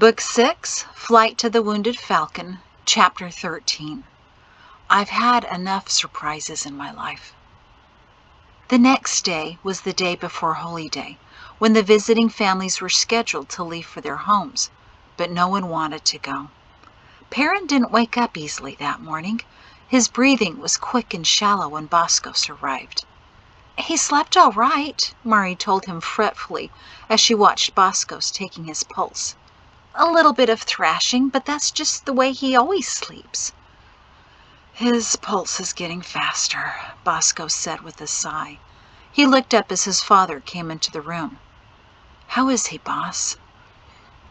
Book 6, Flight to the Wounded Falcon, Chapter 13. I've had enough surprises in my life. The next day was the day before Holy Day, when the visiting families were scheduled to leave for their homes, but no one wanted to go. Perrin didn't wake up easily that morning. His breathing was quick and shallow when Boscos arrived. "He slept all right," Mari told him fretfully as she watched Boscos taking his pulse. "A little bit of thrashing, but that's just the way he always sleeps." "His pulse is getting faster," Boscos said with a sigh. He looked up as his father came into the room. "How is he, Boss?"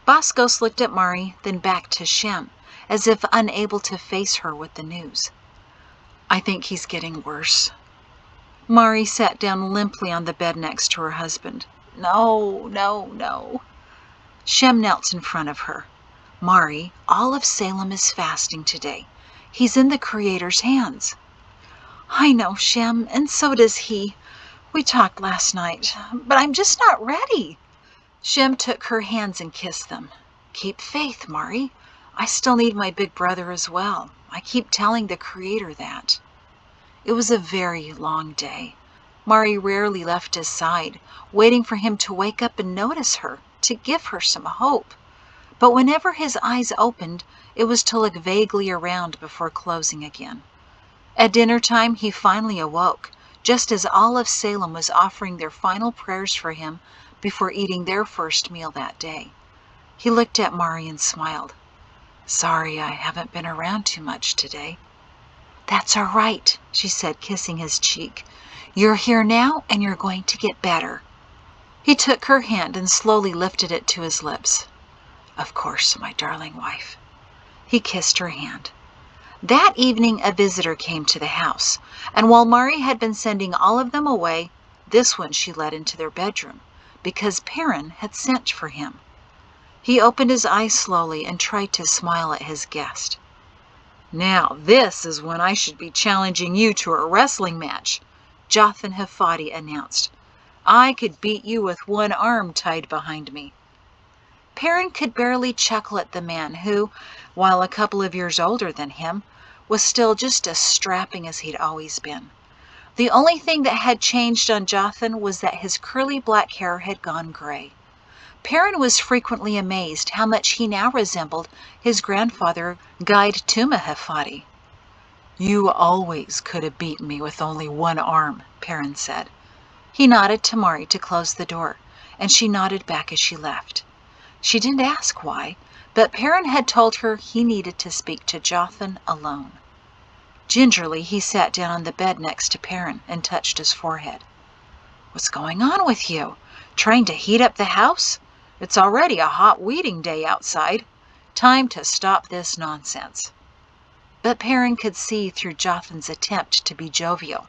Boscos looked at Mari, then back to Shem, as if unable to face her with the news. "I think he's getting worse." Mari sat down limply on the bed next to her husband. No. Shem knelt in front of her. "Mari, all of Salem is fasting today. He's in the Creator's hands." "I know, Shem, and so does he. We talked last night, but I'm just not ready." Shem took her hands and kissed them. "Keep faith, Mari. I still need my big brother as well. I keep telling the Creator that." It was a very long day. Mari rarely left his side, waiting for him to wake up and notice her, to give her some hope. But whenever his eyes opened, it was to look vaguely around before closing again. At dinner time, he finally awoke, just as all of Salem was offering their final prayers for him before eating their first meal that day. He looked at Mari and smiled. "Sorry I haven't been around too much today." "That's all right," she said, kissing his cheek. "You're here now, and you're going to get better." He took her hand and slowly lifted it to his lips. "Of course, my darling wife." He kissed her hand. That evening, a visitor came to the house, and while Mari had been sending all of them away, this one she led into their bedroom, because Perrin had sent for him. He opened his eyes slowly and tried to smile at his guest. "Now this is when I should be challenging you to a wrestling match," Jothan Hafadi announced. "I could beat you with one arm tied behind me." Perrin could barely chuckle at the man who, while a couple of years older than him, was still just as strapping as he'd always been. The only thing that had changed on Jothan was that his curly black hair had gone gray. Perrin was frequently amazed how much he now resembled his grandfather, Guide Tuma Hafadi. "You always could have beaten me with only one arm," Perrin said. He nodded to Mari to close the door, and she nodded back as she left. She didn't ask why, but Perrin had told her he needed to speak to Jothan alone. Gingerly, he sat down on the bed next to Perrin and touched his forehead. "What's going on with you? Trying to heat up the house? It's already a hot weeding day outside. Time to stop this nonsense." But Perrin could see through Jothan's attempt to be jovial.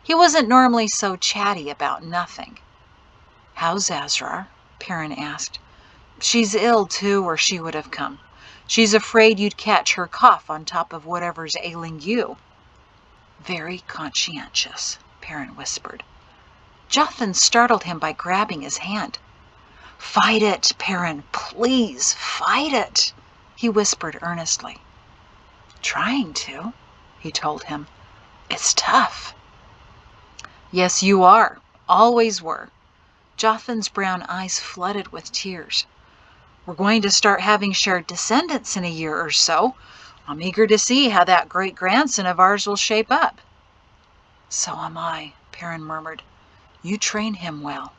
He wasn't normally so chatty about nothing. "How's Azrar?" Perrin asked. "She's ill, too, or she would have come. She's afraid you'd catch her cough on top of whatever's ailing you." "Very conscientious," Perrin whispered. Jothan startled him by grabbing his hand. "Fight it, Perrin, please, fight it," he whispered earnestly. "Trying to," he told him. "It's tough." "Yes, you are. Always were." Jothan's brown eyes flooded with tears. "We're going to start having shared descendants in a year or so. I'm eager to see how that great-grandson of ours will shape up." "So am I," Perrin murmured. "You train him well."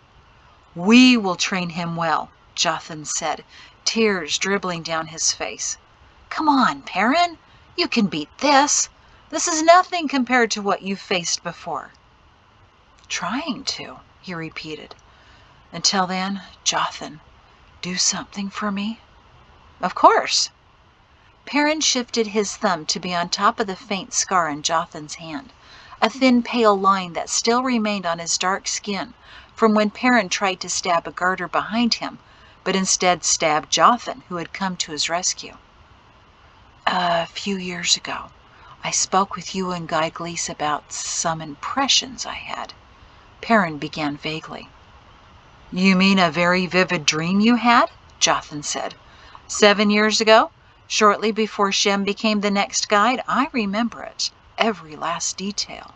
"We will train him well," Jothan said, tears dribbling down his face. "Come on, Perrin. You can beat this. This is nothing compared to what you've faced before." "Trying to," he repeated. "Until then, Jothan, do something for me?" "Of course." Perrin shifted his thumb to be on top of the faint scar in Jothan's hand, a thin pale line that still remained on his dark skin from when Perrin tried to stab a garter behind him, but instead stabbed Jothan, who had come to his rescue. "A few years ago, I spoke with you and Guy Gleese about some impressions I had," Perrin began vaguely. "You mean a very vivid dream you had?" Jothan said. 7 years ago, shortly before Shem became the next guide, I remember it, every last detail.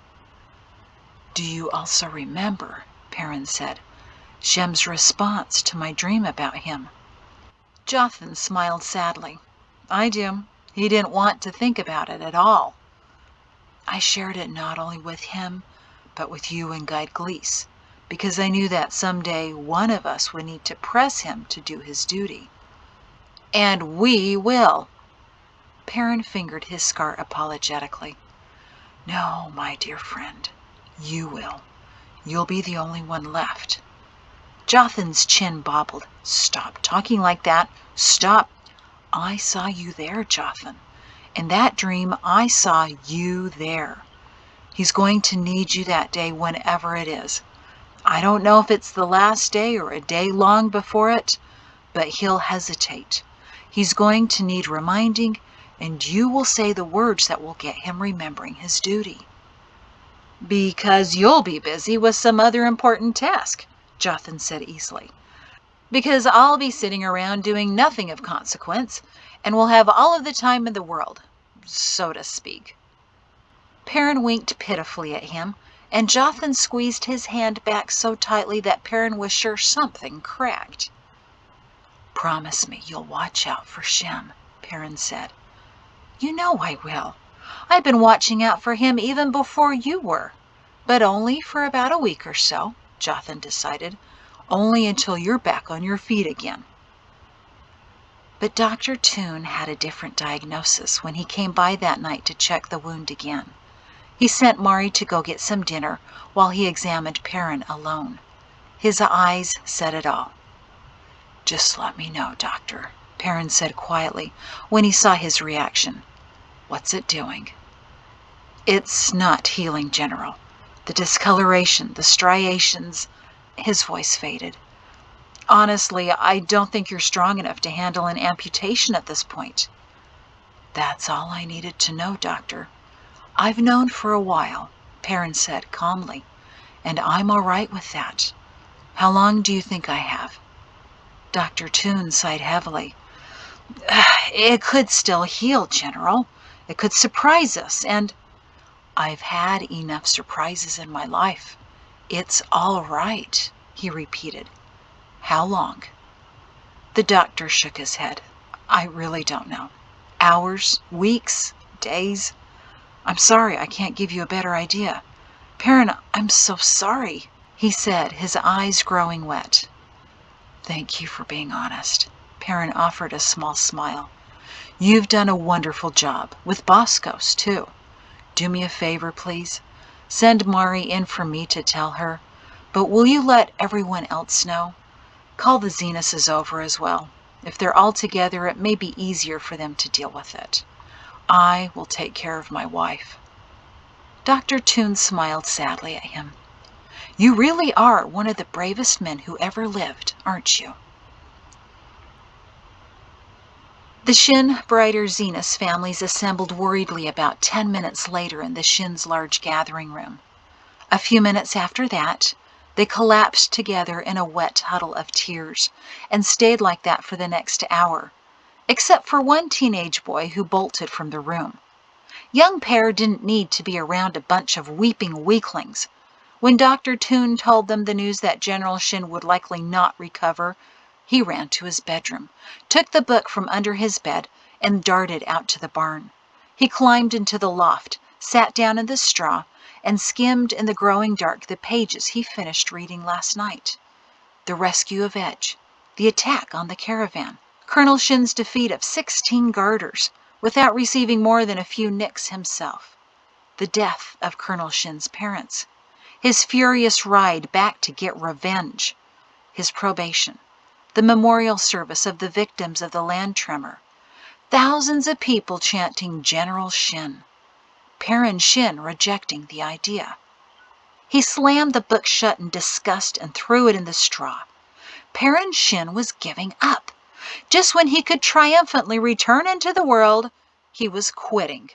Do you also remember, Perrin said, Shem's response to my dream about him? Jothan smiled sadly. I do. He didn't want to think about it at all. I shared it not only with him, but with you and Guide Gleese, because I knew that someday one of us would need to press him to do his duty. And we will. Perrin fingered his scar apologetically. No, my dear friend, you will. You'll be the only one left. Jothan's chin bobbled. Stop talking like that. Stop. I saw you there, Jothan. In that dream, I saw you there. He's going to need you that day whenever it is. I don't know if it's the last day or a day long before it, but he'll hesitate. He's going to need reminding, and you will say the words that will get him remembering his duty. Because you'll be busy with some other important task, Jothan said easily. Because I'll be sitting around doing nothing of consequence, and will have all of the time in the world, so to speak. Perrin winked pitifully at him, and Jothan squeezed his hand back so tightly that Perrin was sure something cracked. Promise me you'll watch out for Shem, Perrin said. You know I will. I've been watching out for him even before you were. But only for about a week or so, Jothan decided. Only until you're back on your feet again. But Dr. Toon had a different diagnosis when he came by that night to check the wound again. He sent Mari to go get some dinner while he examined Perrin alone. His eyes said it all. Just let me know, Doctor, Perrin said quietly when he saw his reaction. What's it doing? It's not healing, General. The discoloration, the striations. His voice faded. Honestly, I don't think you're strong enough to handle an amputation at this point. That's all I needed to know, Doctor. I've known for a while, Perrin said calmly, and I'm all right with that. How long do you think I have? Dr. Toon sighed heavily. It could still heal, General. It could surprise us, and I've had enough surprises in my life. It's all right, he repeated. How long? The doctor shook his head. I really don't know. Hours, weeks, days. I'm sorry I can't give you a better idea. Perrin, I'm so sorry, he said, his eyes growing wet. Thank you for being honest. Perrin offered a small smile. You've done a wonderful job, with Boscos, too. Do me a favor, please. Send Mari in for me to tell her, but will you let everyone else know? Call the Zenuses over as well. If they're all together, it may be easier for them to deal with it. I will take care of my wife. Dr. Toon smiled sadly at him. You really are one of the bravest men who ever lived, aren't you? The Shin Brighter Zenus families assembled worriedly about 10 minutes later in the Shin's large gathering room. A few minutes after that, they collapsed together in a wet huddle of tears and stayed like that for the next hour, except for one teenage boy who bolted from the room. Young Pear didn't need to be around a bunch of weeping weaklings. When Dr. Toon told them the news that General Shin would likely not recover, he ran to his bedroom, took the book from under his bed, and darted out to the barn. He climbed into the loft, sat down in the straw, and skimmed in the growing dark the pages he finished reading last night. The rescue of Edge, the attack on the caravan, Colonel Shin's defeat of 16 Garters without receiving more than a few nicks himself, the death of Colonel Shin's parents, his furious ride back to get revenge, his probation, the memorial service of the victims of the land tremor, thousands of people chanting General Shin, Perrin Shin rejecting the idea. He slammed the book shut in disgust and threw it in the straw. Perrin Shin was giving up. Just when he could triumphantly return into the world, he was quitting.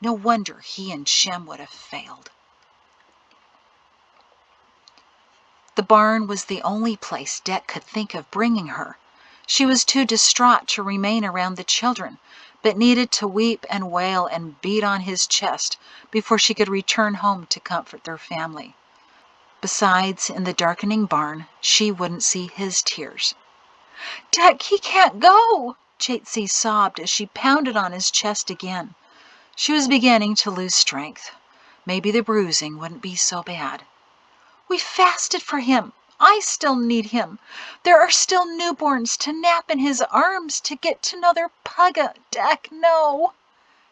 No wonder he and Shem would have failed. The barn was the only place Det could think of bringing her. She was too distraught to remain around the children, but needed to weep and wail and beat on his chest before she could return home to comfort their family. Besides, in the darkening barn, she wouldn't see his tears. "Dad, he can't go," Chatesy sobbed as she pounded on his chest again. She was beginning to lose strength. Maybe the bruising wouldn't be so bad. "We fasted for him. I still need him. There are still newborns to nap in his arms to get to know their pugga. Dak, no."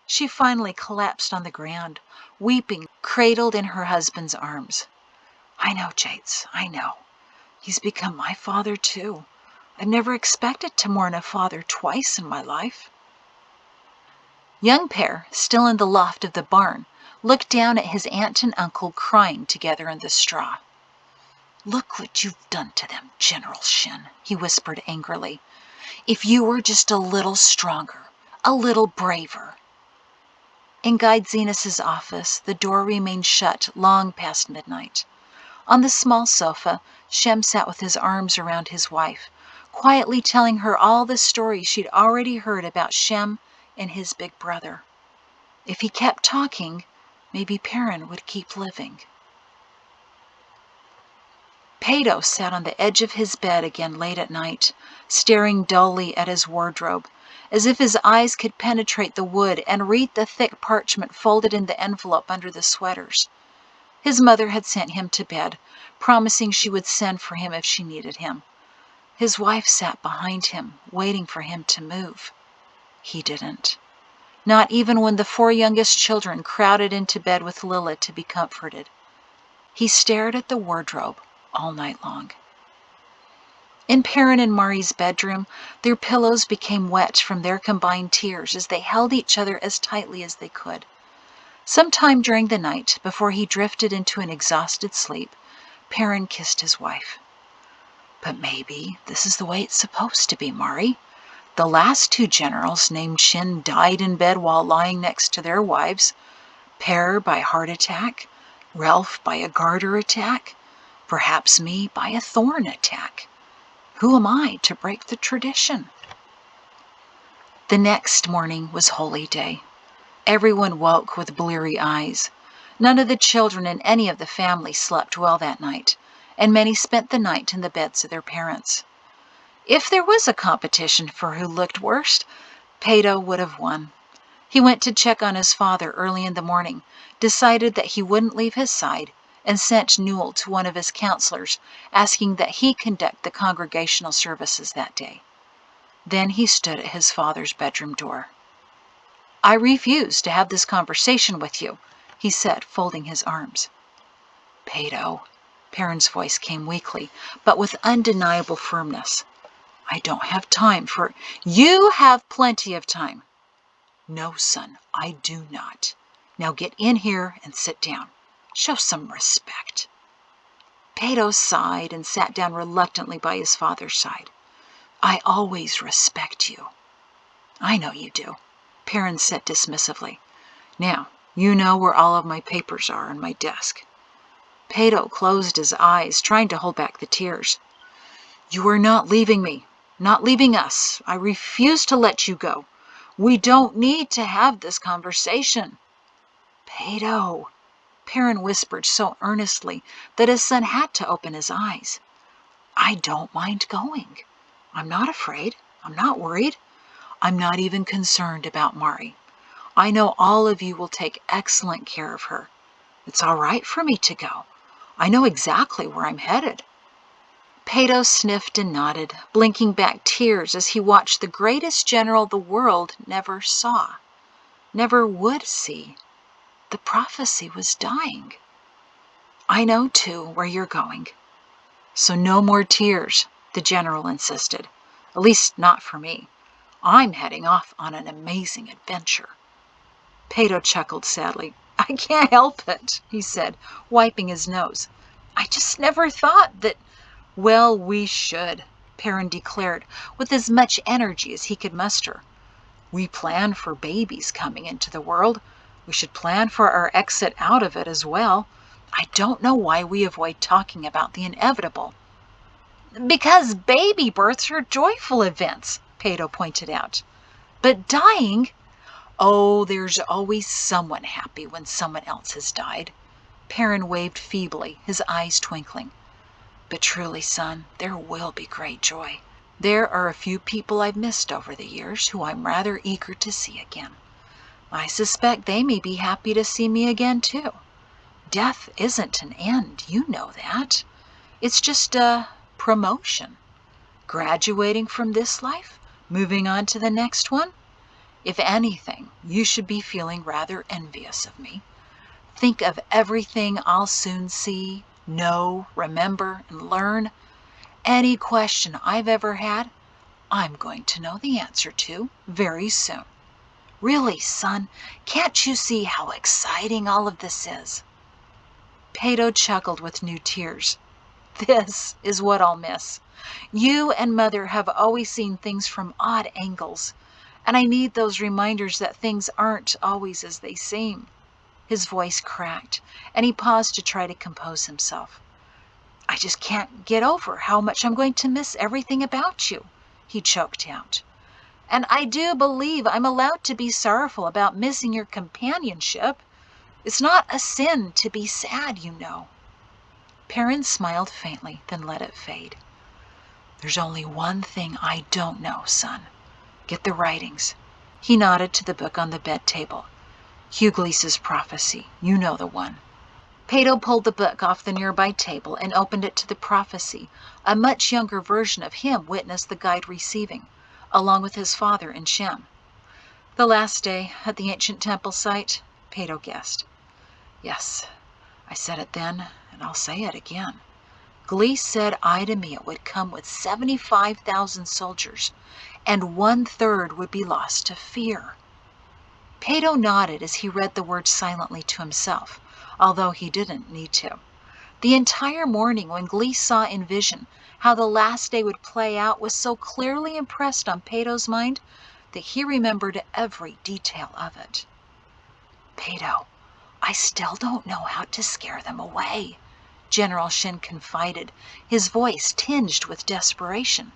She finally collapsed on the ground, weeping, cradled in her husband's arms. "I know, Chates, I know. He's become my father, too. I've never expected to mourn a father twice in my life." Young Pear, still in the loft of the barn, looked down at his aunt and uncle crying together in the straw. "Look what you've done to them, General Shin," he whispered angrily. "If you were just a little stronger, a little braver." In Guide Zenus's office, the door remained shut long past midnight. On the small sofa, Shem sat with his arms around his wife, quietly telling her all the stories she'd already heard about Shem and his big brother. If he kept talking, maybe Perrin would keep living. Pato sat on the edge of his bed again late at night, staring dully at his wardrobe, as if his eyes could penetrate the wood and read the thick parchment folded in the envelope under the sweaters. His mother had sent him to bed, promising she would send for him if she needed him. His wife sat behind him, waiting for him to move. He didn't. Not even when the 4 youngest children crowded into bed with Lila to be comforted. He stared at the wardrobe all night long. In Perrin and Mari's bedroom, their pillows became wet from their combined tears as they held each other as tightly as they could. Sometime during the night, before he drifted into an exhausted sleep, Perrin kissed his wife. "But maybe this is the way it's supposed to be, Mari. The last 2 generals named Shin died in bed while lying next to their wives. Per by heart attack, Ralph by a garter attack, perhaps me by a thorn attack. Who am I to break the tradition?" The next morning was Holy Day. Everyone woke with bleary eyes. None of the children in any of the family slept well that night, and many spent the night in the beds of their parents. If there was a competition for who looked worst, Pato would have won. He went to check on his father early in the morning, decided that he wouldn't leave his side, and sent Newell to one of his counselors, asking that he conduct the congregational services that day. Then he stood at his father's bedroom door. "I refuse to have this conversation with you," he said, folding his arms. "Pato," Perrin's voice came weakly, but with undeniable firmness. "I don't have time for—" "You have plenty of time." "No, son, I do not. Now get in here and sit down. Show some respect." Pato sighed and sat down reluctantly by his father's side. "I always respect you." "I know you do," Perrin said dismissively. "Now, you know where all of my papers are on my desk." Pato closed his eyes, trying to hold back the tears. "You are not leaving me, not leaving us. I refuse to let you go. We don't need to have this conversation." "Pato," Perrin whispered so earnestly that his son had to open his eyes. "I don't mind going. I'm not afraid. I'm not worried. I'm not even concerned about Mari. I know all of you will take excellent care of her. It's all right for me to go. I know exactly where I'm headed." Pato sniffed and nodded, blinking back tears as he watched the greatest general the world never saw, never would see. The prophecy was dying. "I know, too, where you're going. So no more tears," the general insisted. "At least not for me. I'm heading off on an amazing adventure." Pato chuckled sadly. "I can't help it," he said, wiping his nose. "I just never thought that—" "Well, we should," Perrin declared with as much energy as he could muster. "We plan for babies coming into the world. We should plan for our exit out of it as well. I don't know why we avoid talking about the inevitable." Because baby births are joyful events, Pato pointed out. But dying? Oh, there's always someone happy when someone else has died. Perrin waved feebly, his eyes twinkling. But truly, son, there will be great joy. There are a few people I've missed over the years who I'm rather eager to see again. I suspect they may be happy to see me again, too. Death isn't an end, you know that. It's just a promotion. Graduating from this life, moving on to the next one. If anything, you should be feeling rather envious of me. Think of everything I'll soon see, know, remember, and learn. Any question I've ever had, I'm going to know the answer to very soon. Really, son, can't you see how exciting all of this is? Pato chuckled with new tears. This is what I'll miss. You and Mother have always seen things from odd angles, and I need those reminders that things aren't always as they seem. His voice cracked, and he paused to try to compose himself. I just can't get over how much I'm going to miss everything about you, he choked out. And I do believe I'm allowed to be sorrowful about missing your companionship. It's not a sin to be sad, you know. Perrin smiled faintly, then let it fade. There's only one thing I don't know, son. Get the writings. He nodded to the book on the bed table. Hughley's prophecy. You know the one. Pato pulled the book off the nearby table and opened it to the prophecy. A much younger version of him witnessed the guide receiving, along with his father and Shem. The last day at the ancient temple site, Pato guessed. Yes, I said it then, and I'll say it again. Glee said Idemia would come with 75,000 soldiers, and 1/3 would be lost to fear. Pato nodded as he read the words silently to himself, although he didn't need to. The entire morning when Glee saw in vision how the last day would play out was so clearly impressed on Pato's mind that he remembered every detail of it. Pato, I still don't know how to scare them away, General Shin confided, his voice tinged with desperation.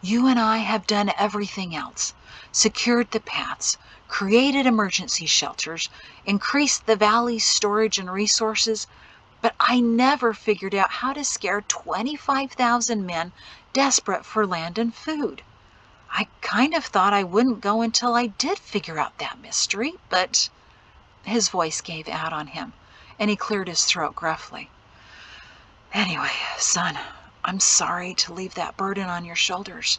You and I have done everything else, secured the paths, created emergency shelters, increased the valley's storage and resources, but I never figured out how to scare 25,000 men desperate for land and food. I kind of thought I wouldn't go until I did figure out that mystery, but... His voice gave out on him, and he cleared his throat gruffly. Anyway, son, I'm sorry to leave that burden on your shoulders.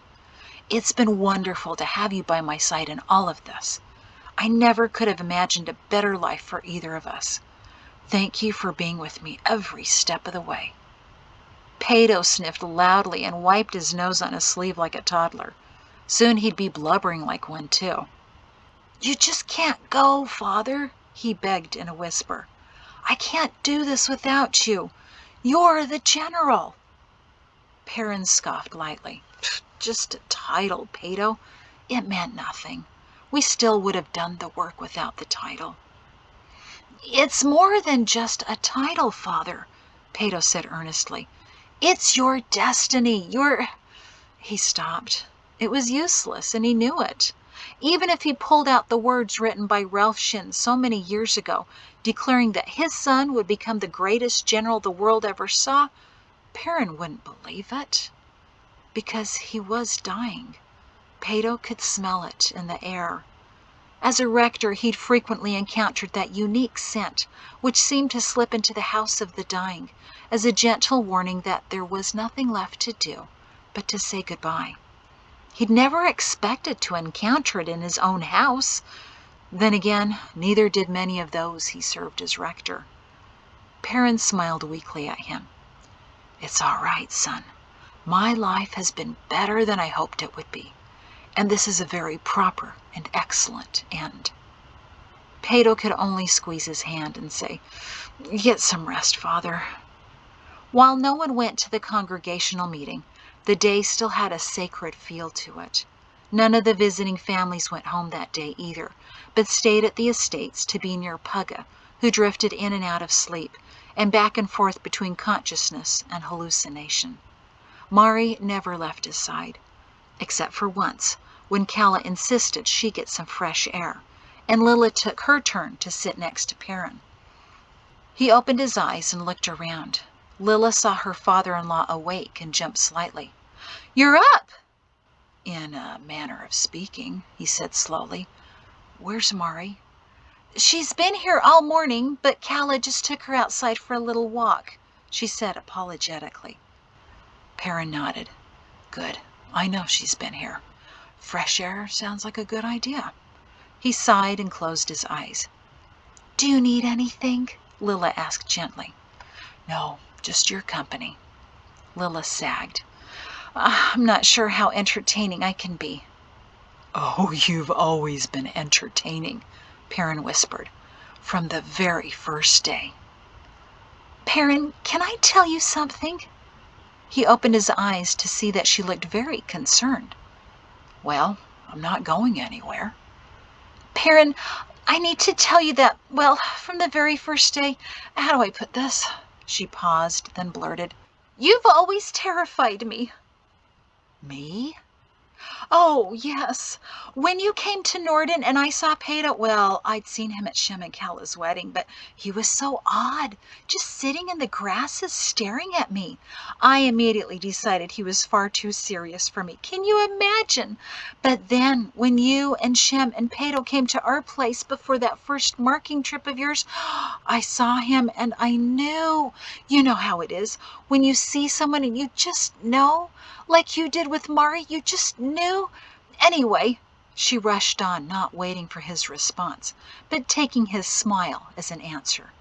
It's been wonderful to have you by my side in all of this. I never could have imagined a better life for either of us. Thank you for being with me every step of the way. Pato sniffed loudly and wiped his nose on his sleeve like a toddler. Soon he'd be blubbering like one, too. You just can't go, Father, he begged in a whisper. I can't do this without you. You're the general. Perrin scoffed lightly. Just a title, Pato. It meant nothing. We still would have done the work without the title. It's more than just a title, Father, Pato said earnestly. It's your destiny, He stopped. It was useless, and he knew it. Even if he pulled out the words written by Ralph Shin so many years ago, declaring that his son would become the greatest general the world ever saw, Perrin wouldn't believe it. Because he was dying. Pato could smell it in the air. As a rector, he'd frequently encountered that unique scent, which seemed to slip into the house of the dying, as a gentle warning that there was nothing left to do but to say goodbye. He'd never expected to encounter it in his own house. Then again, neither did many of those he served as rector. Perrin smiled weakly at him. It's all right, son. My life has been better than I hoped it would be, and this is a very proper and excellent end. Pato could only squeeze his hand and say, Get some rest, Father. While no one went to the congregational meeting, the day still had a sacred feel to it. None of the visiting families went home that day either, but stayed at the estates to be near Pugga, who drifted in and out of sleep, and back and forth between consciousness and hallucination. Mari never left his side, except for once, when Calla insisted she get some fresh air, and Lila took her turn to sit next to Perrin. He opened his eyes and looked around. Lila saw her father-in-law awake and jumped slightly. "You're up!" "In a manner of speaking," he said slowly. "Where's Mari?" "She's been here all morning, but Calla just took her outside for a little walk," she said apologetically. Perrin nodded. "Good. I know she's been here. Fresh air sounds like a good idea." He sighed and closed his eyes. "Do you need anything?" Lila asked gently. "No, just your company." Lila sagged. "I'm not sure how entertaining I can be." "Oh, you've always been entertaining," Perrin whispered, "from the very first day." "Perrin, can I tell you something?" He opened his eyes to see that she looked very concerned. "Well, I'm not going anywhere." "Perrin, I need to tell you that, well, from the very first day, how do I put this?" She paused, then blurted, "You've always terrified me." "Me?" "Oh, yes. When you came to Norden and I saw Peter, well, I'd seen him at Shem and Calla's wedding, but he was so odd, just sitting in the grasses staring at me. I immediately decided he was far too serious for me. Can you imagine? But then when you and Shem and Peter came to our place before that first marking trip of yours, I saw him and I knew. You know how it is. When you see someone and you just know, like you did with Mari, you just knew. Anyway," she rushed on, not waiting for his response, but taking his smile as an answer.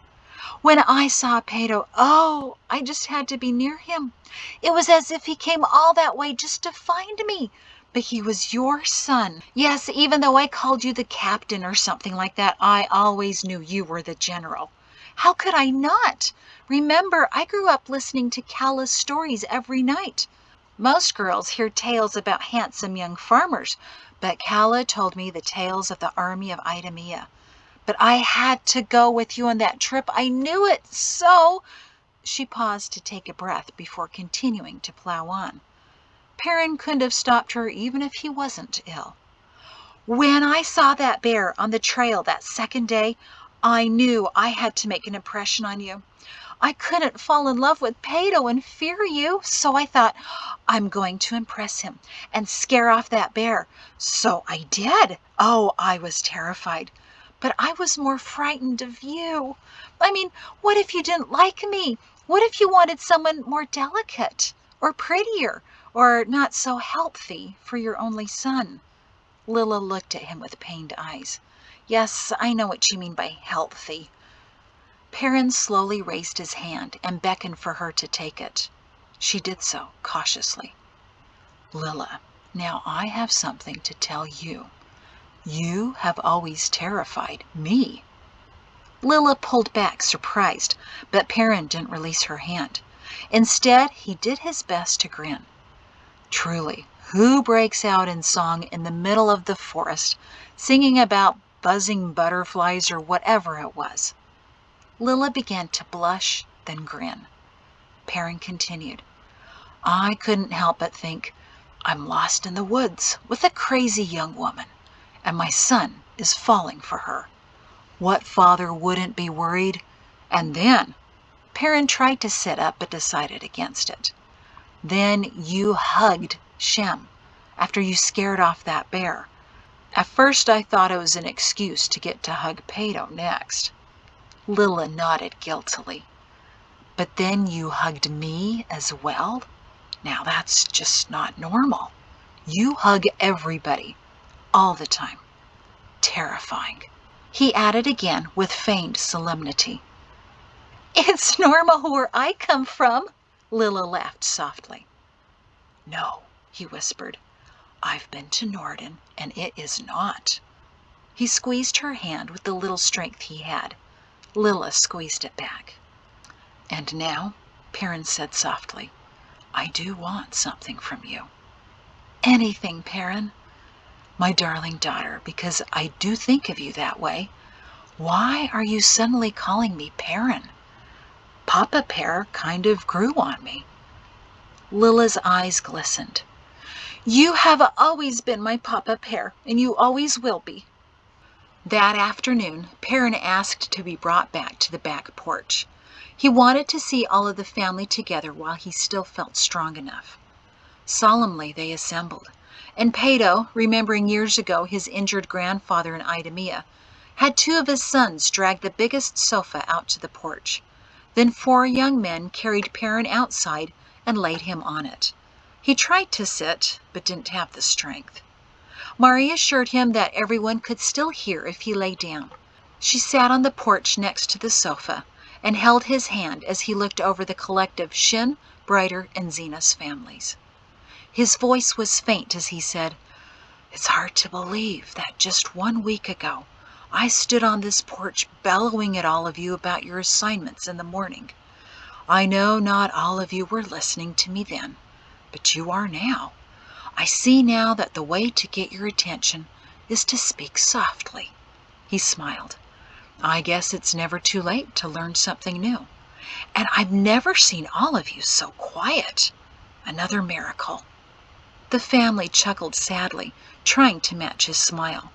"When I saw Peter, oh, I just had to be near him. It was as if he came all that way just to find me. But he was your son. Yes, even though I called you the captain or something like that, I always knew you were the general. How could I not? Remember, I grew up listening to Calla's stories every night. Most girls hear tales about handsome young farmers, but Calla told me the tales of the army of Idumea. But I had to go with you on that trip. I knew it so." She paused to take a breath before continuing to plow on. Perrin couldn't have stopped her even if he wasn't ill. "When I saw that bear on the trail that second day, I knew I had to make an impression on you. I couldn't fall in love with Peto and fear you, so I thought, I'm going to impress him and scare off that bear. So I did. Oh, I was terrified. But I was more frightened of you. I mean, what if you didn't like me? What if you wanted someone more delicate or prettier or not so healthy for your only son?" Lila looked at him with pained eyes. "Yes, I know what you mean by healthy." Perrin slowly raised his hand and beckoned for her to take it. She did so, cautiously. "Lila, now I have something to tell you. You have always terrified me." Lila pulled back, surprised, but Perrin didn't release her hand. Instead, he did his best to grin. "Truly, who breaks out in song in the middle of the forest, singing about buzzing butterflies or whatever it was?" Lila began to blush, then grin. Perrin continued, "I couldn't help but think, I'm lost in the woods with a crazy young woman, and my son is falling for her. What father wouldn't be worried? And then," Perrin tried to sit up but decided against it, "then you hugged Shem after you scared off that bear. At first I thought it was an excuse to get to hug Peto next." Lila nodded guiltily. "But then you hugged me as well? Now that's just not normal. You hug everybody, all the time. Terrifying." He added again with feigned solemnity. "It's normal where I come from." Lila laughed softly. "No," he whispered. "I've been to Norden, and it is not." He squeezed her hand with the little strength he had. Lila squeezed it back. "And now," Perrin said softly, "I do want something from you." "Anything, Perrin." "My darling daughter, because I do think of you that way, why are you suddenly calling me Perrin? Papa Pear kind of grew on me." Lilla's eyes glistened. "You have always been my Papa Pear, and you always will be." That afternoon, Perrin asked to be brought back to the back porch. He wanted to see all of the family together while he still felt strong enough. Solemnly they assembled, and Pato, remembering years ago his injured grandfather in Idemia, had 2 of his sons drag the biggest sofa out to the porch. Then 4 young men carried Perrin outside and laid him on it. He tried to sit, but didn't have the strength. Marie assured him that everyone could still hear if he lay down. She sat on the porch next to the sofa and held his hand as he looked over the collective Shin, Brighter, and Zena's families. His voice was faint as he said, "It's hard to believe that just 1 week ago I stood on this porch bellowing at all of you about your assignments in the morning. I know not all of you were listening to me then, but you are now. I see now that the way to get your attention is to speak softly." He smiled. "I guess it's never too late to learn something new. And I've never seen all of you so quiet. Another miracle." The family chuckled sadly, trying to match his smile.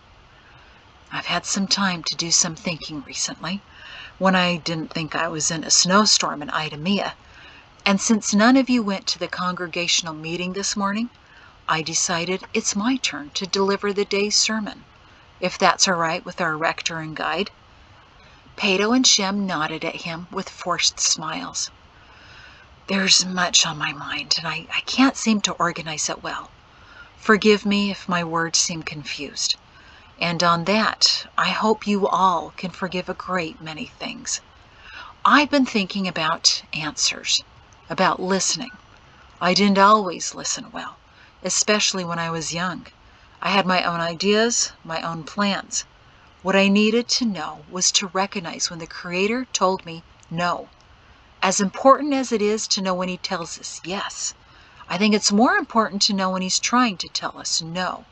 "I've had some time to do some thinking recently, when I didn't think I was in a snowstorm in Idemia. And since none of you went to the congregational meeting this morning, I decided it's my turn to deliver the day's sermon, if that's all right with our rector and guide." Pato and Shem nodded at him with forced smiles. "There's much on my mind, and I can't seem to organize it well. Forgive me if my words seem confused. And on that, I hope you all can forgive a great many things. I've been thinking about answers, about listening. I didn't always listen well, especially when I was young. I had my own ideas, my own plans. What I needed to know was to recognize when the Creator told me no. As important as it is to know when He tells us yes, I think it's more important to know when He's trying to tell us no.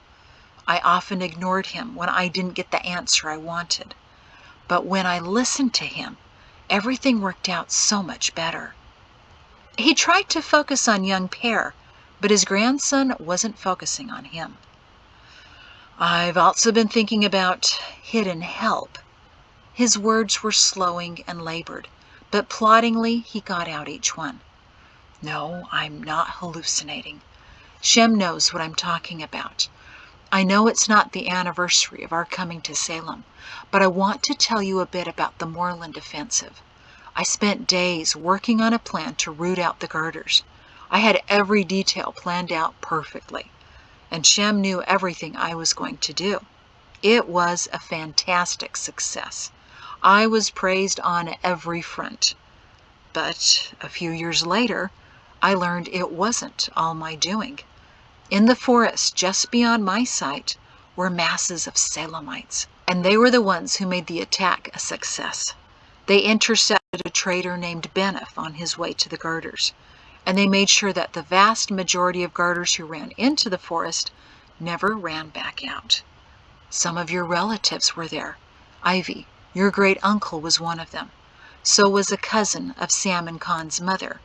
I often ignored Him when I didn't get the answer I wanted. But when I listened to Him, everything worked out so much better." He tried to focus on young Pear, but his grandson wasn't focusing on him. "I've also been thinking about hidden help." His words were slowing and labored, but ploddingly he got out each one. "No, I'm not hallucinating. Shem knows what I'm talking about. I know it's not the anniversary of our coming to Salem, but I want to tell you a bit about the Moreland offensive. I spent days working on a plan to root out the girders. I had every detail planned out perfectly, and Shem knew everything I was going to do. It was a fantastic success. I was praised on every front. But a few years later, I learned it wasn't all my doing. In the forest just beyond my site were masses of Salemites, and they were the ones who made the attack a success. They intercepted a trader named Benef on his way to the girders, and they made sure that the vast majority of girders who ran into the forest never ran back out. Some of your relatives were there. Ivy, your great-uncle, was one of them. So was a cousin of Sam and Con's mother.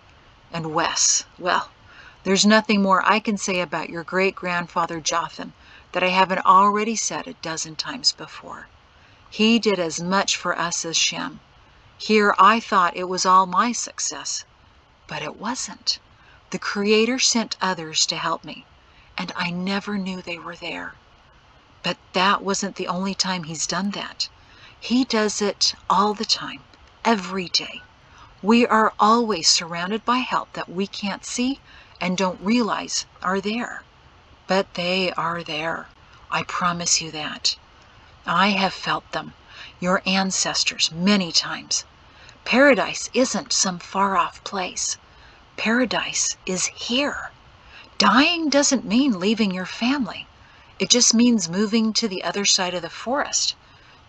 And Wes, well, there's nothing more I can say about your great-grandfather Jothan that I haven't already said a dozen times before. He did as much for us as Shem. Here I thought it was all my success, but it wasn't. The Creator sent others to help me, and I never knew they were there. But that wasn't the only time He's done that. He does it all the time, every day. We are always surrounded by help that we can't see and don't realize are there. But they are there. I promise you that. I have felt them, your ancestors, many times. Paradise isn't some far-off place. Paradise is here. Dying doesn't mean leaving your family. It just means moving to the other side of the forest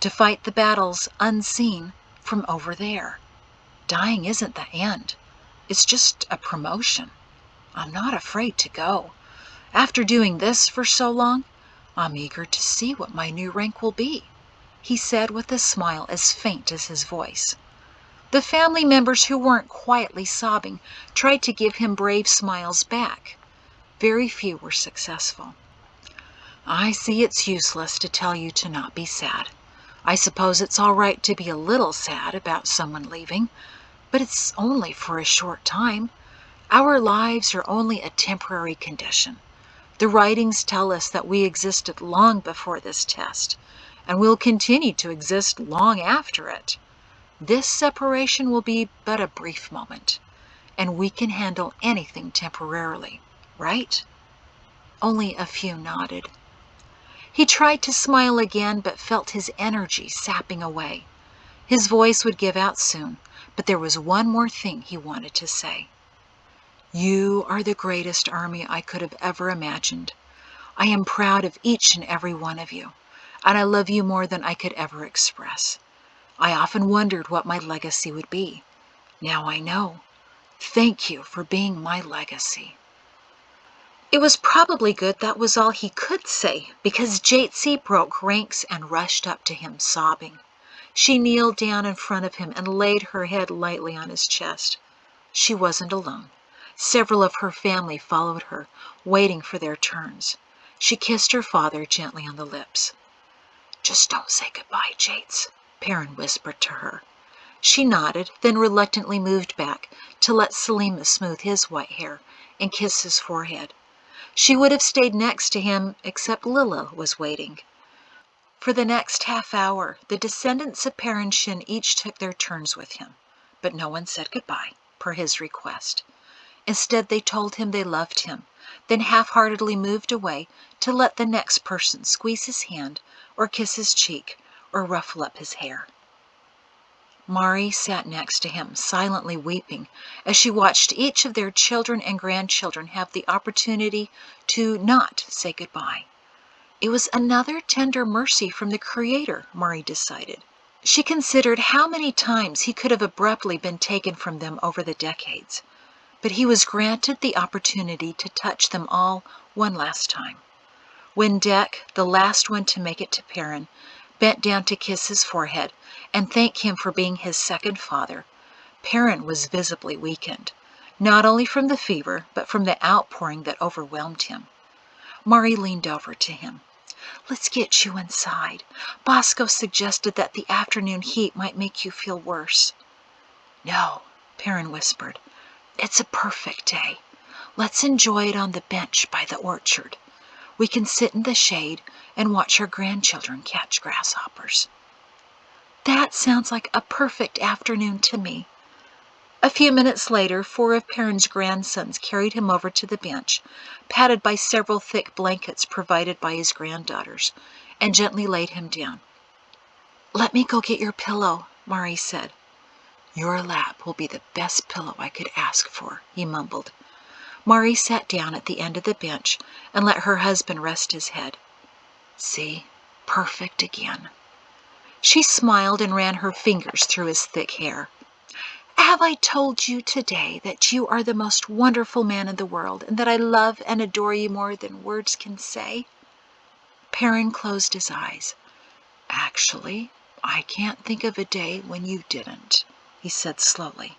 to fight the battles unseen from over there. Dying isn't the end. It's just a promotion. I'm not afraid to go. After doing this for so long, I'm eager to see what my new rank will be," he said with a smile as faint as his voice. The family members who weren't quietly sobbing tried to give him brave smiles back. Very few were successful. "I see it's useless to tell you to not be sad. I suppose it's all right to be a little sad about someone leaving, but it's only for a short time. Our lives are only a temporary condition. The writings tell us that we existed long before this test, and will continue to exist long after it. This separation will be but a brief moment, and we can handle anything temporarily, right?" Only a few nodded. He tried to smile again, but felt his energy sapping away. His voice would give out soon, but there was one more thing he wanted to say. "You are the greatest army I could have ever imagined. I am proud of each and every one of you, and I love you more than I could ever express. I often wondered what my legacy would be. Now I know. Thank you for being my legacy." It was probably good that was all he could say, because Jatesy broke ranks and rushed up to him, sobbing. She kneeled down in front of him and laid her head lightly on his chest. She wasn't alone. Several of her family followed her, waiting for their turns. She kissed her father gently on the lips. "Just don't say goodbye, Jates," Perrin whispered to her. She nodded, then reluctantly moved back to let Selima smooth his white hair and kiss his forehead. She would have stayed next to him, except Lilla was waiting. For the next half hour, the descendants of Perrinshin each took their turns with him, but no one said goodbye, per his request. Instead, they told him they loved him, then half-heartedly moved away to let the next person squeeze his hand, or kiss his cheek, or ruffle up his hair. Mari sat next to him, silently weeping, as she watched each of their children and grandchildren have the opportunity to not say goodbye. It was another tender mercy from the Creator, Mari decided. She considered how many times he could have abruptly been taken from them over the decades, but he was granted the opportunity to touch them all one last time. When Dek, the last one to make it to Perrin, bent down to kiss his forehead and thank him for being his second father, Perrin was visibly weakened, not only from the fever, but from the outpouring that overwhelmed him. Mari leaned over to him. "Let's get you inside. Bosco suggested that the afternoon heat might make you feel worse." "No," Perrin whispered. "It's a perfect day. Let's enjoy it on the bench by the orchard. We can sit in the shade and watch our grandchildren catch grasshoppers." "That sounds like a perfect afternoon to me." A few minutes later, 4 of Perrin's grandsons carried him over to the bench, padded by several thick blankets provided by his granddaughters, and gently laid him down. "Let me go get your pillow," Mari said. "Your lap will be the best pillow I could ask for," he mumbled. Mari sat down at the end of the bench and let her husband rest his head. "See, perfect again." She smiled and ran her fingers through his thick hair. "Have I told you today that you are the most wonderful man in the world, and that I love and adore you more than words can say?" Perrin closed his eyes. "Actually, I can't think of a day when you didn't," he said slowly.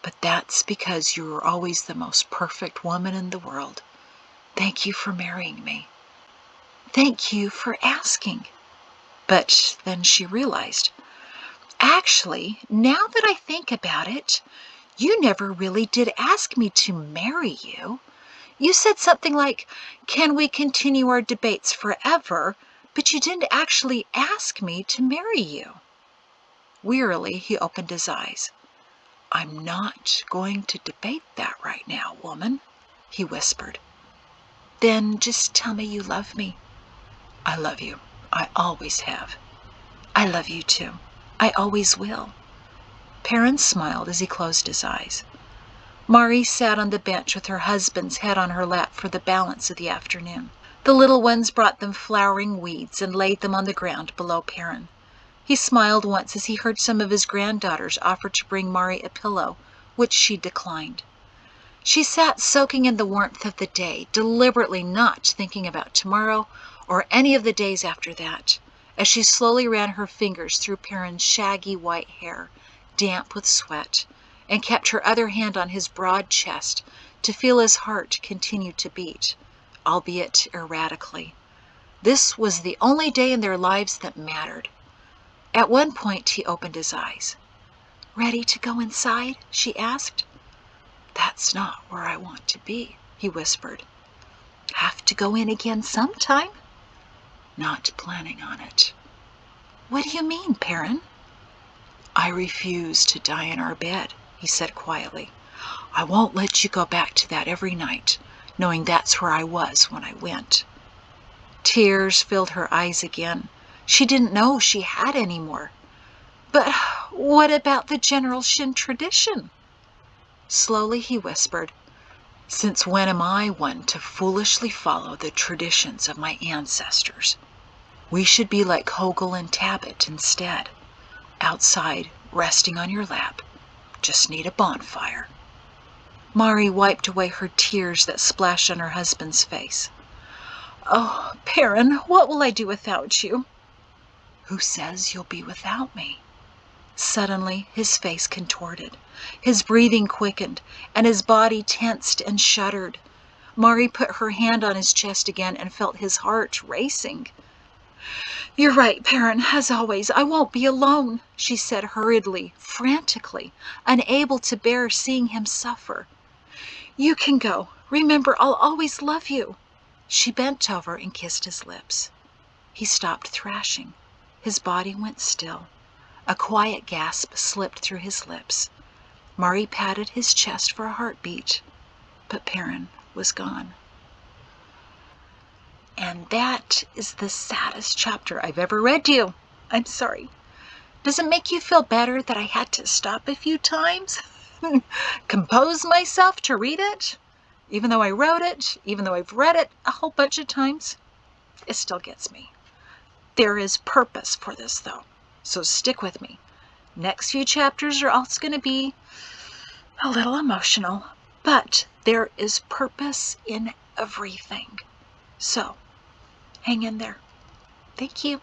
"But that's because you were always the most perfect woman in the world. Thank you for marrying me." "Thank you for asking." But then she realized, actually, now that I think about it, you never really did ask me to marry you. You said something like, "Can we continue our debates forever?" But you didn't actually ask me to marry you. Wearily, he opened his eyes. "I'm not going to debate that right now, woman," he whispered. "Then just tell me you love me." "I love you. I always have." "I love you too. I always will." Perrin smiled as he closed his eyes. Mari sat on the bench with her husband's head on her lap for the balance of the afternoon. The little ones brought them flowering weeds and laid them on the ground below Perrin. He smiled once as he heard some of his granddaughters offer to bring Mari a pillow, which she declined. She sat soaking in the warmth of the day, deliberately not thinking about tomorrow or any of the days after that, as she slowly ran her fingers through Perrin's shaggy white hair, damp with sweat, and kept her other hand on his broad chest to feel his heart continue to beat, albeit erratically. This was the only day in their lives that mattered. At one point he opened his eyes. "Ready to go inside?" she asked. "That's not where I want to be," he whispered. "Have to go in again sometime?" "Not planning on it." "What do you mean, Perrin?" "I refuse to die in our bed," he said quietly. "I won't let you go back to that every night, knowing that's where I was when I went." Tears filled her eyes again. She didn't know she had any more. "But what about the General Shin tradition?" Slowly he whispered, "Since when am I one to foolishly follow the traditions of my ancestors? We should be like Hogel and Tabit instead. Outside, resting on your lap. Just need a bonfire." Mari wiped away her tears that splashed on her husband's face. "Oh, Perrin, what will I do without you?" "Who says you'll be without me?" Suddenly, his face contorted. His breathing quickened, and his body tensed and shuddered. Mari put her hand on his chest again and felt his heart racing. "You're right, Perrin, as always. I won't be alone," she said hurriedly, frantically, unable to bear seeing him suffer. "You can go. Remember, I'll always love you." She bent over and kissed his lips. He stopped thrashing. His body went still. A quiet gasp slipped through his lips. Mari patted his chest for a heartbeat, but Perrin was gone. And that is the saddest chapter I've ever read to you. I'm sorry. Does it make you feel better that I had to stop a few times? Compose myself to read it? Even though I wrote it, even though I've read it a whole bunch of times, it still gets me. There is purpose for this, though, so stick with me. Next few chapters are also going to be a little emotional, but there is purpose in everything. So, hang in there. Thank you.